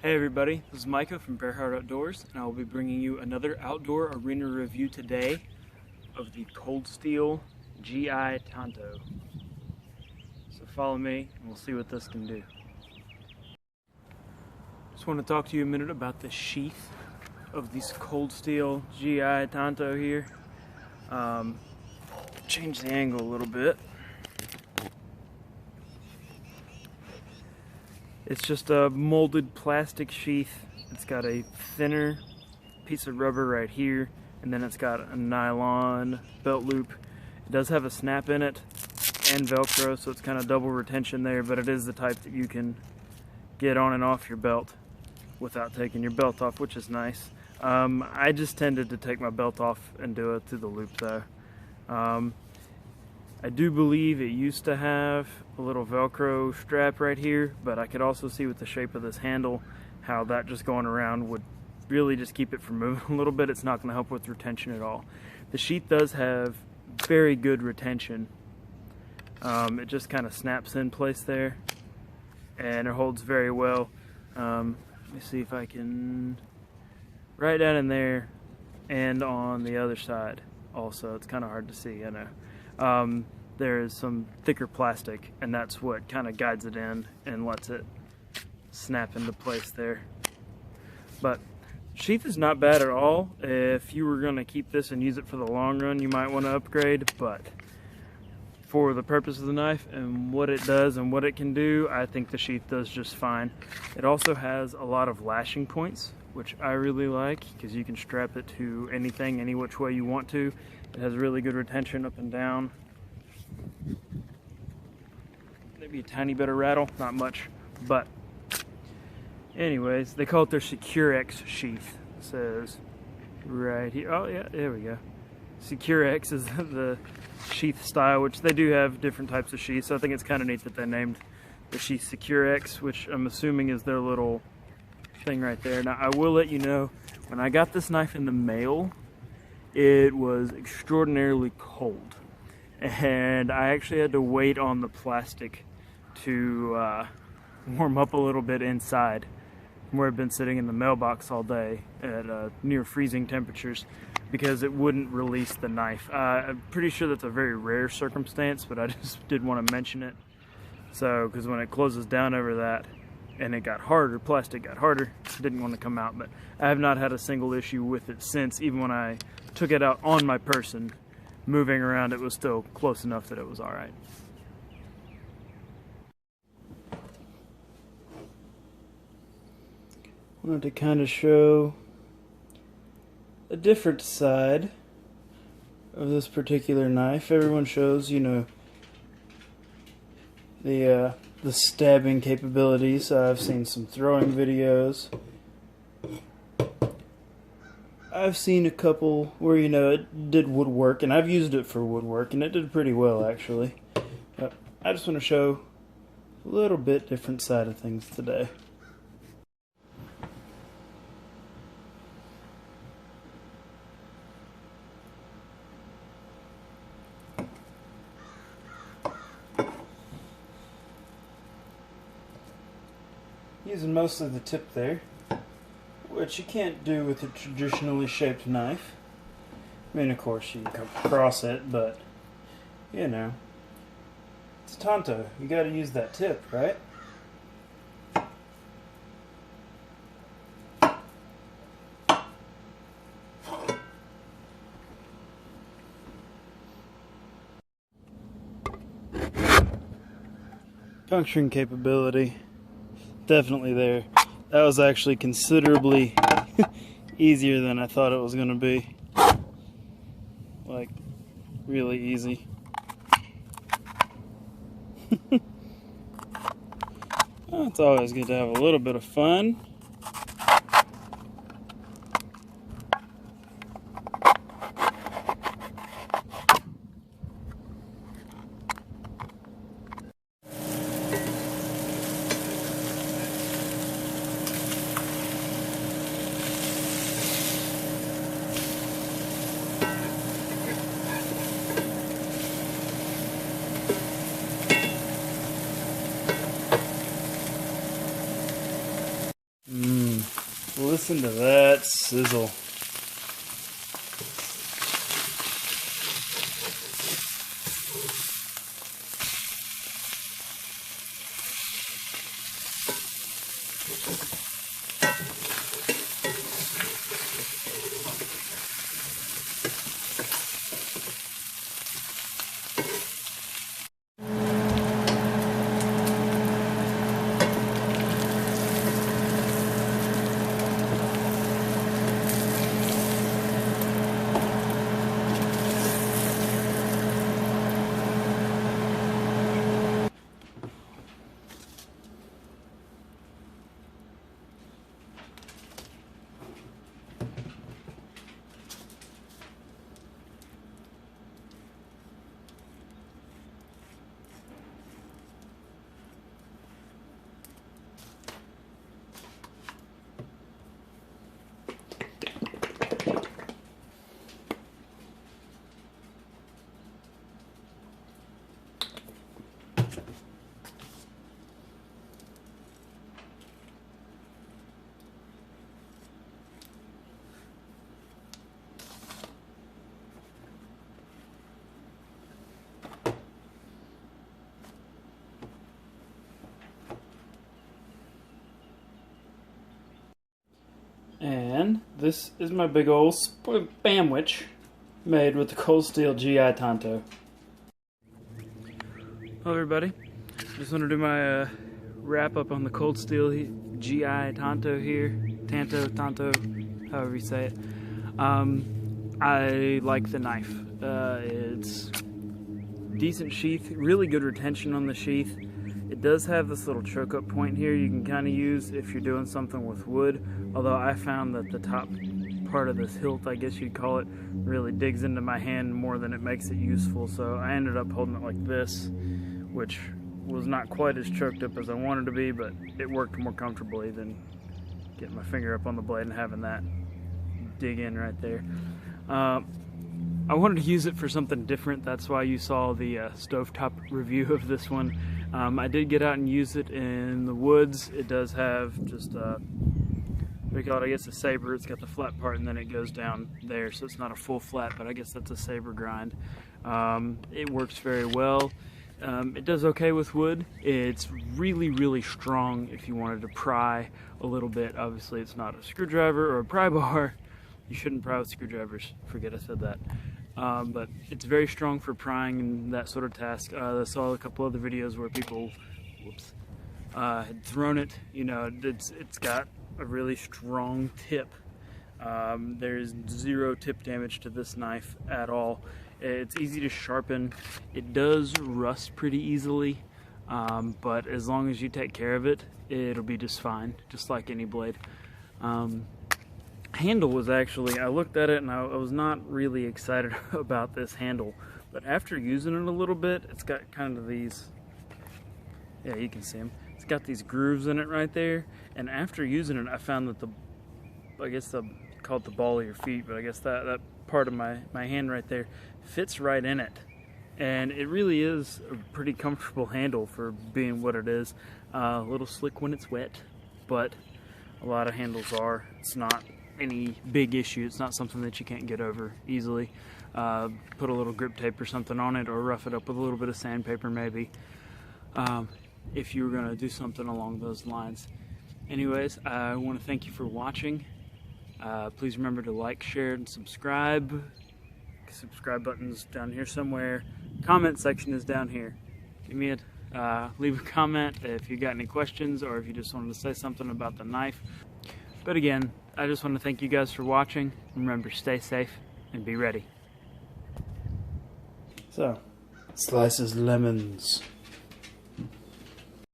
Hey everybody, this is Micah from BearHart Outdoors, and I will be bringing you another outdoor arena review today of the Cold Steel GI Tanto. So follow me and we'll see what this can do. Just want to talk to you a minute about the sheath of this Cold Steel GI Tanto here. Change the angle a little bit. It's just a molded plastic sheath. It's got a thinner piece of rubber right here, and then it's got a nylon belt loop. It does have a snap in it and Velcro, so it's kind of double retention there, but it is the type that you can get on and off your belt without taking your belt off, which is nice. I just tended to take my belt off and do it through the loop though. I do believe it used to have a little Velcro strap right here, but I could also see with the shape of this handle how that just going around would really just keep it from moving a little bit. It's not going to help with retention at all. The sheath does have very good retention. It just kind of snaps in place there and it holds very well. Let me see if I can, right down in there and on the other side also. It's kind of hard to see, I know. There is some thicker plastic, and that's what kind of guides it in and lets it snap into place there. But sheath is not bad at all. If you were going to keep this and use it for the long run, you might want to upgrade, but for the purpose of the knife and what it does and what it can do, I think the sheath does just fine. It also has a lot of lashing points, which I really like because you can strap it to anything, any which way you want to. It has really good retention up and down. Maybe a tiny bit of rattle, not much, but anyways, they call it their SecureX sheath. It says right here, oh yeah, there we go. SecureX is the sheath style, which they do have different types of sheaths, so I think it's kind of neat that they named the sheath SecureX, which I'm assuming is their little thing right there. Now I will let you know, when I got this knife in the mail, it was extraordinarily cold, and I actually had to wait on the plastic to warm up a little bit inside from where I've been sitting in the mailbox all day at near freezing temperatures because it wouldn't release the knife. I'm pretty sure that's a very rare circumstance, but I just did want to mention it. So, because when it closes down over that and it got harder, plastic got harder, it didn't want to come out. But I have not had a single issue with it since. Even when I took it out on my person, moving around, it was still close enough that it was alright. Wanted to kind of show a different side of this particular knife. Everyone shows, you know, the stabbing capabilities. I've seen some throwing videos. I've seen a couple where, you know, it did woodwork, and I've used it for woodwork, and it did pretty well actually. But I just want to show a little bit different side of things today. Using mostly the tip there, which you can't do with a traditionally shaped knife. I mean, of course you can come across it, but you know, it's Tanto. You got to use that tip, right? Puncturing capability, definitely there. That was actually considerably easier than I thought it was going to be. Like, really easy. Well, it's always good to have a little bit of fun. Listen to that sizzle. And this is my big old sandwich made with the Cold Steel GI Tanto. Hello everybody, just want to do my wrap up on the Cold Steel GI Tanto here. Tanto, however you say it. I like the knife. It's decent sheath, really good retention on the sheath. It does have this little choke up point here you can kind of use if you're doing something with wood, although I found that the top part of this hilt, I guess you'd call it, really digs into my hand more than it makes it useful, so I ended up holding it like this, which was not quite as choked up as I wanted to be, but it worked more comfortably than getting my finger up on the blade and having that dig in right there. I wanted to use it for something different, that's why you saw the stovetop review of this one. I did get out and use it in the woods. It does have just we call it, I guess, a saber. It's got the flat part and then it goes down there, so it's not a full flat, but I guess that's a saber grind. It works very well. It does okay with wood. It's really strong if you wanted to pry a little bit. Obviously it's not a screwdriver or a pry bar. You shouldn't pry with screwdrivers, forget I said that. But it's very strong for prying and that sort of task. I saw a couple other videos where people had thrown it. You know, it's got a really strong tip. There's zero tip damage to this knife at all. It's easy to sharpen. It does rust pretty easily, but as long as you take care of it, it'll be just fine, just like any blade. Handle was actually, I looked at it and I was not really excited about this handle, but after using it a little bit, it's got kind of these, yeah, you can see them. It's got these grooves in it right there, and after using it, I found that I guess I'll call it the ball of your feet, but I guess that part of my hand right there fits right in it, and it really is a pretty comfortable handle for being what it is. A little slick when it's wet, but a lot of handles are. It's not any big issue. It's not something that you can't get over easily. Put a little grip tape or something on it, or rough it up with a little bit of sandpaper maybe, if you were going to do something along those lines. Anyways, I want to thank you for watching. Please remember to like, share, and subscribe. Subscribe button's down here somewhere. Comment section is down here. Give me leave a comment if you got any questions, or if you just wanted to say something about the knife. But again, I just want to thank you guys for watching. Remember, stay safe and be ready. So, slices lemons.